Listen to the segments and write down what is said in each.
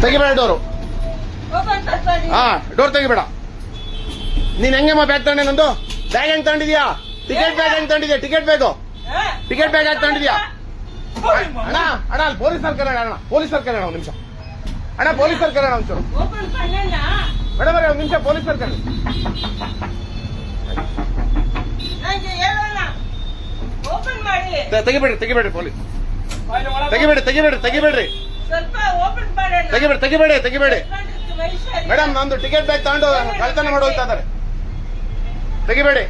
ತೆಗಿಬೇಡ door. ಹಾ, door ತೆಗಿಬೇಡ. ನೀನ್ ಹೆಂಗಮ್ಮ bag ತಗೊಂಡೆ? ನಂದು ಬ್ಯಾಗ್ ಹೆಂಗ್ ತಗೊಂಡಿದ್ಯಾ? ಟಿಕೆಟ್ ಬ್ಯಾಗ್ ಹೆಂಗ್ ತಗೊಂಡಿದ್ಯಾ? ಟಿಕೆಟ್ ಬ್ಯಾಗ್ ಯಾಕೆ ತಗೊಂಡಿದ್ಯಾ? ಅಣ್ಣ ಅಲ್ಲಿ ಪೊಲೀಸರು ಕರೆಯೋಣ. ಅಣ್ಣ ಪೊಲೀಸರು ಕರೆಯೋಣ ಒಂದು ನಿಮಿಷ. ಅಣ್ಣ ಪೊಲೀಸರು ಕರೆಯೋಣ ಒಂಚೂರು. ಮೇಡಮ್ ಅವ್ರೆ, ಒಂದು ನಿಮಿಷ ಪೊಲೀಸರು ಕರೆ. ತೆಗಿಬೇಡ್ರಿ ಪೊಲೀಸ್. ತೆಗಿಬೇಡಿ. ಮೇಡಮ್, ನಂದು ಟಿಕೆಟ್ ಬ್ಯಾಗ್ ತಗೊಂಡು ಕಳ್ತನ ಮಾಡಿ ಹೋಗ್ತಾ ಇದಾರೆ. ತೆಗಿಬೇಡಿ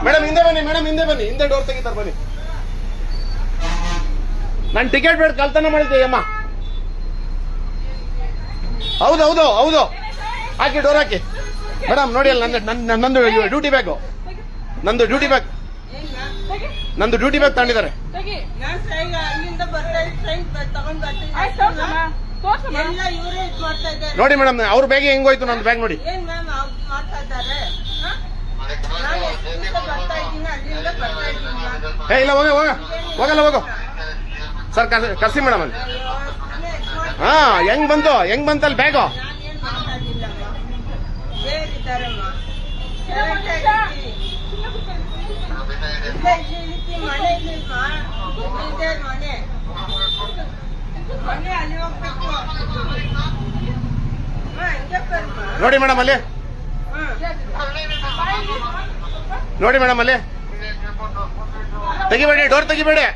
ಮೇಡಮ್. ಹಿಂದೆ ಬನ್ನಿ. ಹಿಂದೆ ಡೋರ್ ತೆಗಿತಾರೆ ಬನ್ನಿ. ನಾನು ಟಿಕೆಟ್ ಬ್ಯಾಗ್ ಕಳ್ತನ ಮಾಡಿದ್ದೆ ಅಮ್ಮ. ಹೌದು. ಹಾಕಿ ಡೋರ್ ಹಾಕಿ. ಮೇಡಮ್ ನೋಡಿ, ಅಲ್ಲಿ ನಂದು ಡ್ಯೂಟಿ ಬ್ಯಾಗ್. ನಂದು ಡ್ಯೂಟಿ ಬ್ಯಾಗ್ ತಗೊಂಡಿದ್ದಾರೆ. ನೋಡಿ ಮೇಡಮ್, ಅವ್ರ ಬ್ಯಾಗ್ ಹೆಂಗೋಯ್ತು, ನಂದು ಬ್ಯಾಗ್ ನೋಡಿ. ಇಲ್ಲ, ಹೋಗಲ್ಲ. ಸರ್ ಕರ್ಸಿ ಮೇಡಮ್ ಅಲ್ಲಿ. ಹಾ, ಹೆಂಗ್ ಬಂತಲ್ಲಿ ಬ್ಯಾಗು? ನೋಡಿ ಮೇಡಮ್ ಅಲ್ಲಿ. ತೆಗಿಬೇಡಿ, ಡೋರ್ ತೆಗಿಬೇಡಿ.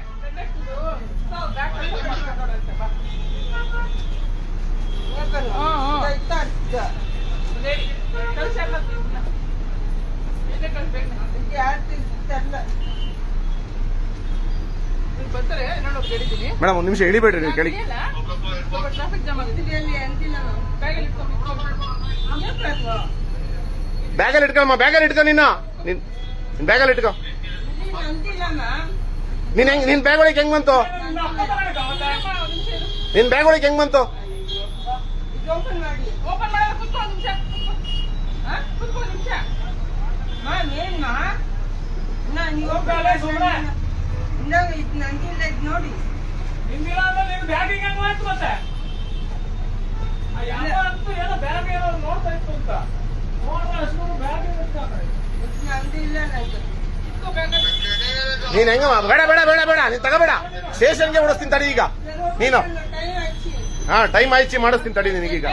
ಮೇಡಮ್ ಒಂದು ನಿಮಿಷ ಇಳಿಬೇಡ್ರಿ, ನೀವು ಕೇಳಿ. ಬ್ಯಾಗಲ್ಲಿ ಇಟ್ಕೊಮ್ಮ. ನಿನ್ನ ಬ್ಯಾಗಲ್ಲಿ ಇಟ್ಕೊ. ನಿನ್ ಬ್ಯಾಗ್ ಒಳಗೆ ಹೆಂಗ್ ಬಂತು? ನೋಡಿ ನೀನ್ ಹೆಂಗಮ್ಮ? ಬೇಡ, ನೀನ್ ತಗೋಬೇಡ. ಸ್ಟೇಷನ್ಗೆ ಓಡಿಸ್ತೀನಿ ತಡಿ ಈಗ ನೀನು. ಹಾ, ಟೈಮ್ ಆಯ್ತು, ಮಾಡಿಸ್ತೀನಿ ತಡಿ ನಿನಗೀಗ.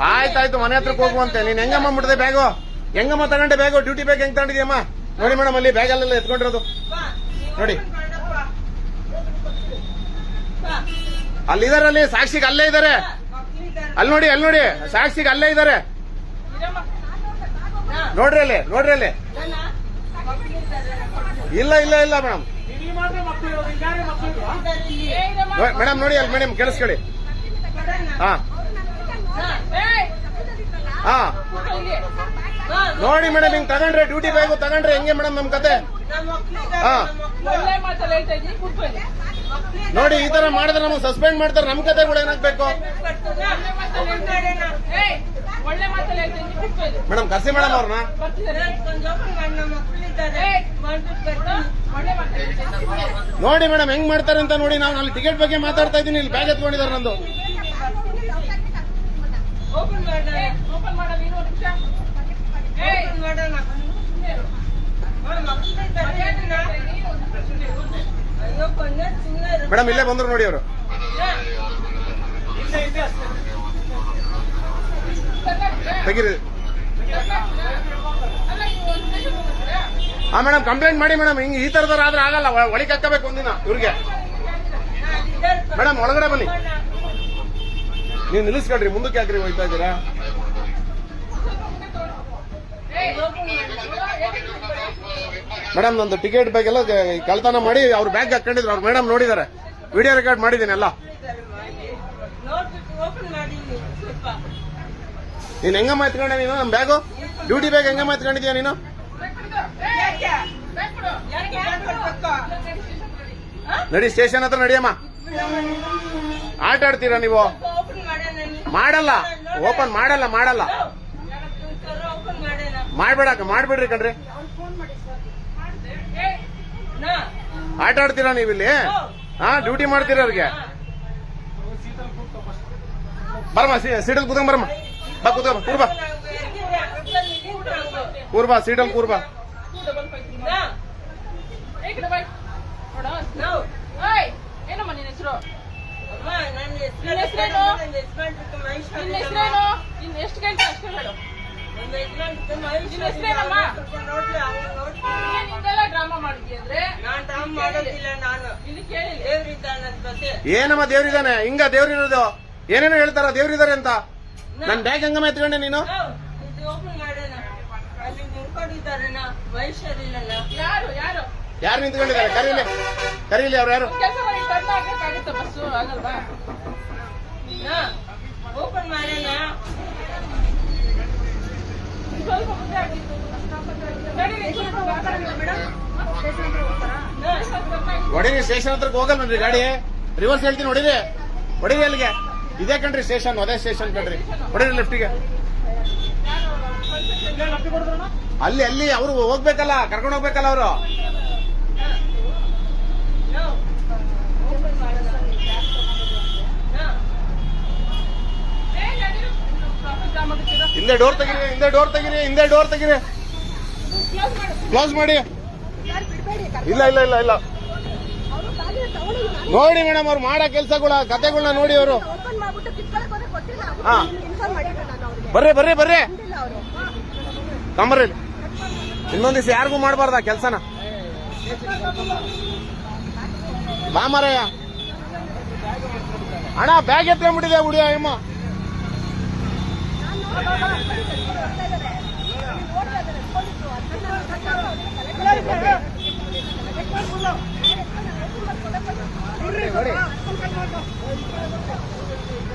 ಆಯ್ತಾಯ್ತು, ಮನೆ ಹತ್ರಕ್ಕೆ ಹೋಗುವಂತೆ. ನೀನ್ ಹೆಂಗಮ್ಮ ಮುಟ್ಟದೆ ಬ್ಯಾಗು? ಹೆಂಗಮ್ಮ ತಗೊಂಡೆ ಬ್ಯಾಗು? ಡ್ಯೂಟಿ ಬ್ಯಾಗ್ ಹೆಂಗ್ ತಗೊಂಡಿದ್ಯಮ್ಮ? ನೋಡಿ ಮೇಡಮ್, ಅಲ್ಲಿ ಬ್ಯಾಗ್ ಅಲ್ಲೆಲ್ಲ ಎತ್ಕೊಂಡಿರೋದು ನೋಡಿ. ಅಲ್ಲಿದಾರಲ್ಲಿ ಸಾಕ್ಷಿಗೆ ಅಲ್ಲೇ ಇದಾರೆ. ಅಲ್ಲಿ ನೋಡಿ ಸಾಕ್ಷಿಗೆ ಅಲ್ಲೇ ಇದಾರೆ. ನೋಡ್ರಿ ಅಲ್ಲಿ. ಇಲ್ಲ ಮೇಡಮ್. ನೋಡಿ ಅಲ್ಲಿ ಮೇಡಮ್, ಕೇಳಿಸ್ಕೊಳ್ಳಿ. ಹಾ, ನೋಡಿ ಮೇಡಮ್, ಹಿಂಗ್ ತಗೊಂಡ್ರೆ ಡ್ಯೂಟಿ ಬ್ಯಾಗು ತಗೊಂಡ್ರೆ ಹೆಂಗೆ ಮೇಡಮ್ ನಮ್ ಕತೆ? ಹಾ, ನೋಡಿ ಈ ತರ ಮಾಡಿದ್ರೆ ನಮಗೆ ಸಸ್ಪೆಂಡ್ ಮಾಡ್ತಾರೆ. ನಮ್ ಕತೆಗಳು ಏನಾಗ್ಬೇಕು ಮೇಡಮ್? ಕರ್ಸಿ ಮೇಡಮ್ ಅವ್ರನ್ನ. ನೋಡಿ ಮೇಡಮ್ ಹೆಂಗ್ ಮಾಡ್ತಾರೆ ಅಂತ ನೋಡಿ. ನಾವು ಅಲ್ಲಿ ಟಿಕೆಟ್ ಬಗ್ಗೆ ಮಾತಾಡ್ತಾ ಇದ್ದೀನಿ, ಇಲ್ಲಿ ಬ್ಯಾಗ್ ಎತ್ಕೊಂಡಿದ್ದಾರೆ ನಂದು. ಮೇಡಮ್ ಇಲ್ಲೇ ಬಂದ್ರು ನೋಡಿ ಅವರು. ತೆಗೀರಿ. ಹಾ ಮೇಡಮ್, ಕಂಪ್ಲೇಂಟ್ ಮಾಡಿ ಮೇಡಮ್. ಹಿಂಗ್ ಈ ತರದವ್ರು ಆದ್ರೆ ಆಗಲ್ಲ, ಒಳಗೆ ಹಾಕಬೇಕು ಒಂದಿನ ಇವ್ರಿಗೆ. ಮೇಡಮ್ ಒಳಗಡೆ ಬನ್ನಿ. ನೀವು ನಿಲ್ಲಿಸ್ಕೊಳ್ರಿ, ಮುಂದಕ್ಕೆ ಹಾಕ್ರಿ. ಹೋಯ್ತಾ ಇದ್ದೀರಾ? ಮೇಡಮ್ ನಂದು ಟಿಕೆಟ್ ಬ್ಯಾಗ್ ಎಲ್ಲ ಕಳ್ತನ ಮಾಡಿ ಅವ್ರ ಬ್ಯಾಗ್ ಹಾಕೊಂಡಿದ್ರು. ಅವ್ರು ಮೇಡಮ್ ನೋಡಿದ್ದಾರೆ, ವಿಡಿಯೋ ರೆಕಾರ್ಡ್ ಮಾಡಿದ್ದೀನಿ ಎಲ್ಲ. ನೀನ್ ಹೆಂಗಮ್ಮ ಎತ್ಕೊಂಡೆ ನೀನು ನಮ್ ಬ್ಯಾಗು? ಡ್ಯೂಟಿ ಬ್ಯಾಗ್ ಹೆಂಗಮ್ಮ ಎತ್ಕೊಂಡಿದ್ಯಾ ನೀನು? ನಡಿ, ಸ್ಟೇಷನ್ ಹತ್ರ ನಡಿಯಮ್ಮ. ಆಟ ಆಡ್ತೀರಾ ನೀವು? ಮಾಡಲ್ಲ, ಓಪನ್ ಮಾಡಲ್ಲ. ಮಾಡ್ಬಿಡ್ರಿ ಕಣ್ರಿ. ಆಟ ಆಡ್ತೀರಾ ನೀವು ಇಲ್ಲಿ? ಡ್ಯೂಟಿ ಮಾಡ್ತೀರಾ ಅವ್ರಿಗೆ? ಬರಮ್ಮ ಸೀಟಲ್ ಕೂತ್ಕೊಂಡ್ ಬರಮ್ಮ. ಬಾ ಕೂತ್ಕೊ ಕೂರ್ಬಾ ಕೂರ್ಬಾ ಸೀಟಲ್ ಕೂರ್ಬಾ. ಏನಮ್ಮ ನಿನ್ನ ಹೆಸರು? ಎಷ್ಟು ಗಂಟೆ ಅಷ್ಟು ಹೇಳು. ನಿಂದೆಲ್ಲ ಡ್ರಾಮಾ ಮಾಡಿದ್ಯ ಅಂದ್ರೆ ಇಲ್ಲಿ ಕೇಳಿಲ್ಲ. ಏನಮ್ಮ ದೇವ್ರಿದಾನೆ? ಹಿಂಗ ದೇವ್ರಿರೋದು ಏನೇನೋ ಹೇಳ್ತಾರ ದೇವ್ರಿದಾರೆ ಅಂತ. ನನ್ ಬ್ಯಾಗ್ ಹಂಗಮ್ಮ ಎತ್ಕೊಂಡೆ ನೀನು? ಯಾರು ಯಾರು ಯಾರು ನಿಂತ್ಕೊಂಡಿದ್ದಾರೆ? ಕರೀಲಿ ಅವ್ರು ಯಾರು? ಕೆಲಸ ಮಾಡಿ ಹಾಕಕ್ಕಾಗುತ್ತೆ ಬಸ್ಸು ಆಗಲ್ವಾ? ಓಪನ್ ಮಾಡೋಣ. ಸ್ವಲ್ಪ ಮುಂದೆ ಆಗಿತ್ತು. ಹೊಡೀರಿ ಸ್ಟೇಷನ್ ಹತ್ರಕ್ಕೆ ಹೋಗಲ್ವನ್ರಿ ಗಾಡಿ? ರಿವರ್ಸ್ ಹೇಳ್ತೀನಿ, ಹೊಡೀರಿ ಅಲ್ಲಿಗೆ. ಇದೇ ಕಣ್ರಿ ಸ್ಟೇಷನ್, ಅದೇ ಸ್ಟೇಷನ್ ಕಣ್ರಿ. ಹೊಡೀರಿ ಲೆಫ್ಟಿಗೆ. ಅಲ್ಲಿ ಅವ್ರು ಹೋಗ್ಬೇಕಲ್ಲ, ಕರ್ಕೊಂಡು ಹೋಗ್ಬೇಕಲ್ಲ ಅವರು. ಹಿಂದೆ ಡೋರ್ ತೆಗೀರಿ. ಕ್ಲೋಸ್ ಮಾಡಿ. ಇಲ್ಲ ನೋಡಿ ಮೇಡಮ್, ಅವ್ರು ಮಾಡೋ ಕೆಲ್ಸಗಳ ಕತೆಗಳನ್ನ ನೋಡಿ ಅವರು. ಬರ್ರಿ ಕಂಬರ್ರಿ. ಇನ್ನೊಂದ್ ದಿವಸ ಯಾರಿಗೂ ಮಾಡಬಾರ್ದ ಕೆಲ್ಸನ. ಬಾ ಮಾರಯ್ಯ. ಅಣ್ಣ ಬ್ಯಾಗ್ ಎತ್ಕೊಂಡ್ಬಿಟ್ಟಿದೆ ಹುಡಿಯ ಅಮ್ಮ.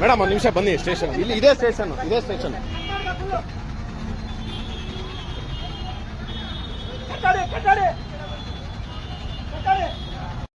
ಮೇಡಮ್ ಒಂದ್ ನಿಮಿಷ ಬನ್ನಿ ಸ್ಟೇಷನ್. ಇಲ್ಲಿ ಇದೇ ಸ್ಟೇಷನ್. ಕಟ್ಟಾಡಿ